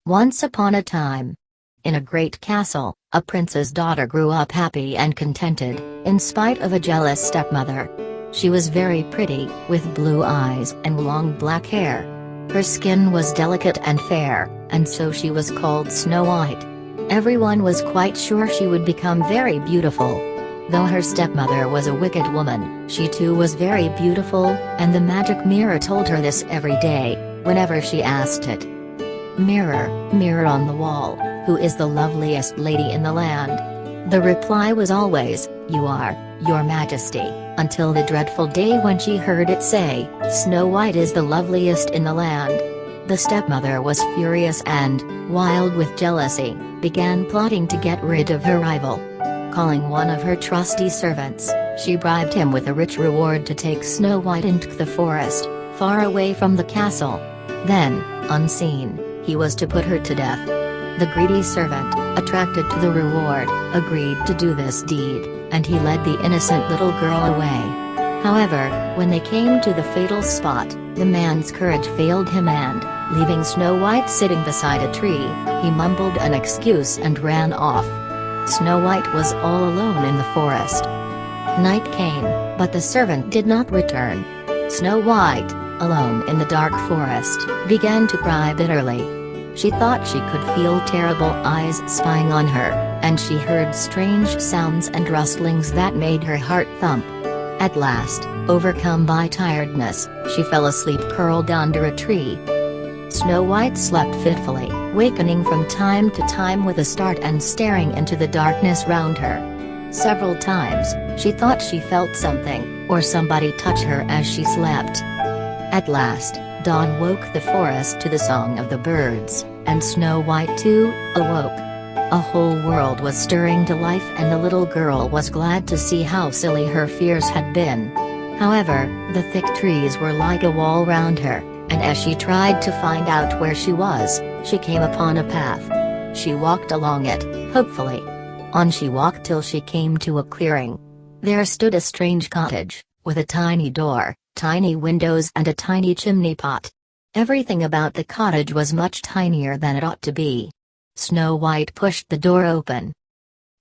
Once upon a time, in a great castle, a prince's daughter grew up happy and contented, in spite of a jealous stepmother. She was very pretty, with blue eyes and long black hair. Her skin was delicate and fair, and so she was called Snow White. Everyone was quite sure she would become very beautiful. Though her stepmother was a wicked woman, she too was very beautiful, and the magic mirror told her this every day, whenever she asked it. "Mirror, mirror on the wall, who is the loveliest lady in the land?" The reply was always, "You are, your majesty," until the dreadful day when she heard it say, "Snow White is the loveliest in the land." The stepmother was furious and, wild with jealousy, began plotting to get rid of her rival. Calling one of her trusty servants, she bribed him with a rich reward to take Snow White into the forest, far away from the castle. Then, unseen, he was to put her to death. The greedy servant, attracted to the reward, agreed to do this deed, and he led the innocent little girl away. However, when they came to the fatal spot, the man's courage failed him and, leaving Snow White sitting beside a tree, he mumbled an excuse and ran off. Snow White was all alone in the forest. Night came, but the servant did not return. Snow White, alone in the dark forest, began to cry bitterly. She thought she could feel terrible eyes spying on her, and she heard strange sounds and rustlings that made her heart thump. At last, overcome by tiredness, she fell asleep curled under a tree. Snow White slept fitfully, wakening from time to time with a start and staring into the darkness round her. Several times, she thought she felt something, or somebody touch her as she slept. At last, dawn woke the forest to the song of the birds, and Snow White too awoke. A whole world was stirring to life and the little girl was glad to see how silly her fears had been. However, the thick trees were like a wall round her, and as she tried to find out where she was, she came upon a path. She walked along it, hopefully. On she walked till she came to a clearing. There stood a strange cottage, with a tiny door, tiny windows and a tiny chimney pot. Everything about the cottage was much tinier than it ought to be. Snow White pushed the door open.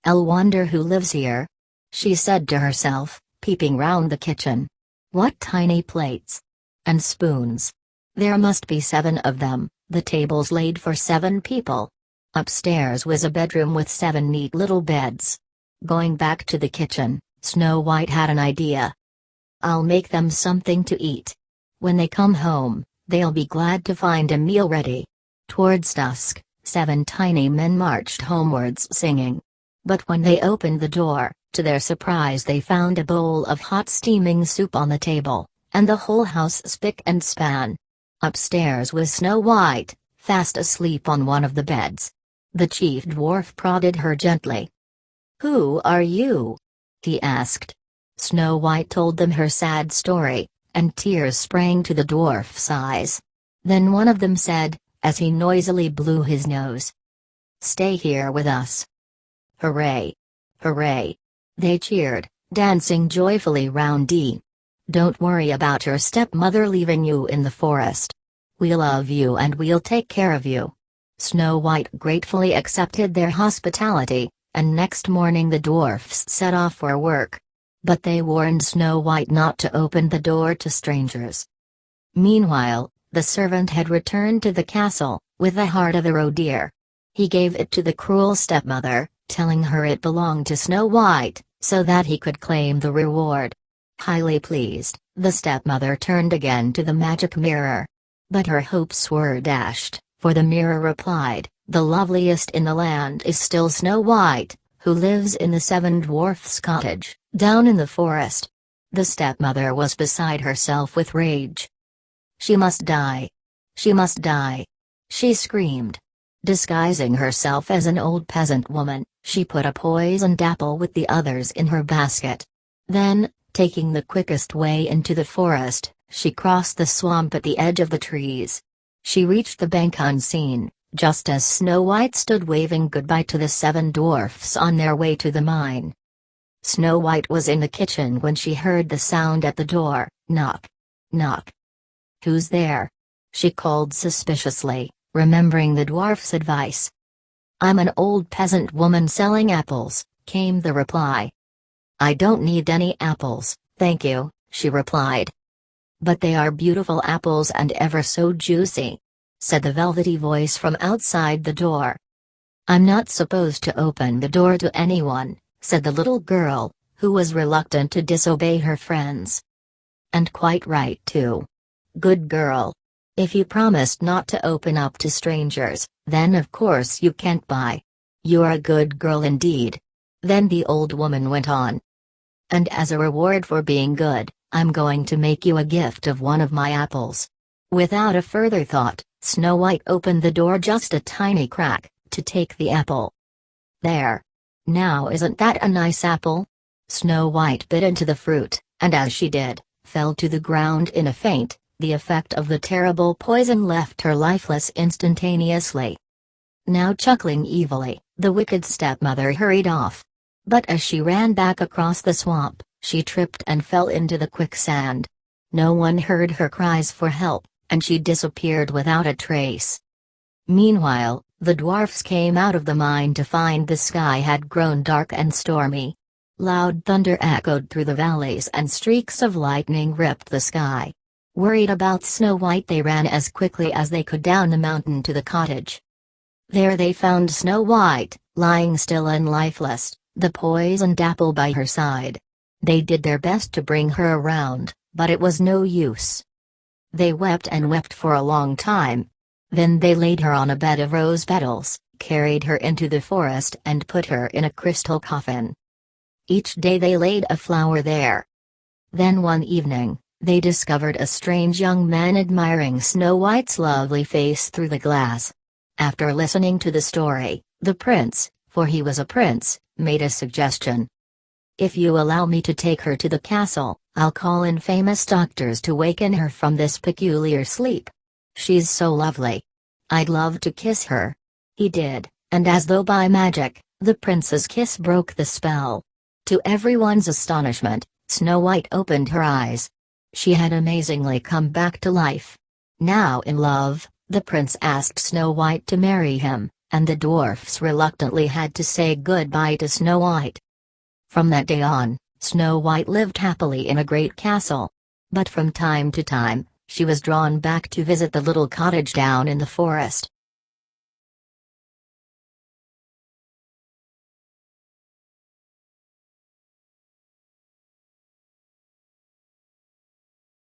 "I'll wonder who lives here," she said to herself, peeping round the kitchen. "What tiny plates! And spoons! There must be 7 of them, the tables laid for 7 people. Upstairs was a bedroom with 7 neat little beds." Going back to the kitchen, Snow White had an idea. "I'll make them something to eat. When they come home, they'll be glad to find a meal ready." Towards dusk, 7 tiny men marched homewards singing. But when they opened the door, to their surprise they found a bowl of hot steaming soup on the table, and the whole house spick and span. Upstairs was Snow White, fast asleep on one of the beds. The chief dwarf prodded her gently. "Who are you?" he asked. Snow White told them her sad story, and tears sprang to the dwarf's eyes. Then one of them said, as he noisily blew his nose, "Stay here with us." "Hooray! Hooray!" they cheered, dancing joyfully round Dee. "Don't worry about your stepmother leaving you in the forest. We love you and we'll take care of you." Snow White gratefully accepted their hospitality, and next morning the dwarfs set off for work. But they warned Snow White not to open the door to strangers. Meanwhile, the servant had returned to the castle, with the heart of a roe deer. He gave it to the cruel stepmother, telling her it belonged to Snow White, so that he could claim the reward. Highly pleased, the stepmother turned again to the magic mirror. But her hopes were dashed, for the mirror replied, "The loveliest in the land is still Snow White, who lives in the 7 Dwarfs' cottage, down in the forest." The stepmother was beside herself with rage. "She must die! She must die!" she screamed. Disguising herself as an old peasant woman, she put a poisoned apple with the others in her basket. Then, taking the quickest way into the forest, she crossed the swamp at the edge of the trees. She reached the bank unseen, just as Snow White stood waving goodbye to the 7 dwarfs on their way to the mine. Snow White was in the kitchen when she heard the sound at the door, knock. Knock. "Who's there?" she called suspiciously, remembering the dwarf's advice. "I'm an old peasant woman selling apples," came the reply. "I don't need any apples, thank you," she replied. "But they are beautiful apples and ever so juicy," said the velvety voice from outside the door. "I'm not supposed to open the door to anyone," said the little girl, who was reluctant to disobey her friends. "And quite right too. Good girl. If you promised not to open up to strangers, then of course you can't buy. You're a good girl indeed." Then the old woman went on. "And as a reward for being good, I'm going to make you a gift of one of my apples." Without a further thought, Snow White opened the door just a tiny crack, to take the apple. "There. Now isn't that a nice apple?" Snow White bit into the fruit, and as she did, fell to the ground in a faint. The effect of the terrible poison left her lifeless instantaneously. Now chuckling evilly, the wicked stepmother hurried off. But as she ran back across the swamp, she tripped and fell into the quicksand. No one heard her cries for help, and she disappeared without a trace. Meanwhile, the dwarfs came out of the mine to find the sky had grown dark and stormy. Loud thunder echoed through the valleys and streaks of lightning ripped the sky. Worried about Snow White, they ran as quickly as they could down the mountain to the cottage. There they found Snow White, lying still and lifeless, the poisoned apple by her side. They did their best to bring her around, but it was no use. They wept and wept for a long time. Then they laid her on a bed of rose petals, carried her into the forest and put her in a crystal coffin. Each day they laid a flower there. Then one evening, they discovered a strange young man admiring Snow White's lovely face through the glass. After listening to the story, the prince, for he was a prince, made a suggestion. "If you allow me to take her to the castle, I'll call in famous doctors to waken her from this peculiar sleep. She's so lovely. I'd love to kiss her." He did, and as though by magic, the prince's kiss broke the spell. To everyone's astonishment, Snow White opened her eyes. She had amazingly come back to life. Now in love, the prince asked Snow White to marry him, and the dwarfs reluctantly had to say goodbye to Snow White. From that day on, Snow White lived happily in a great castle. But from time to time, she was drawn back to visit the little cottage down in the forest.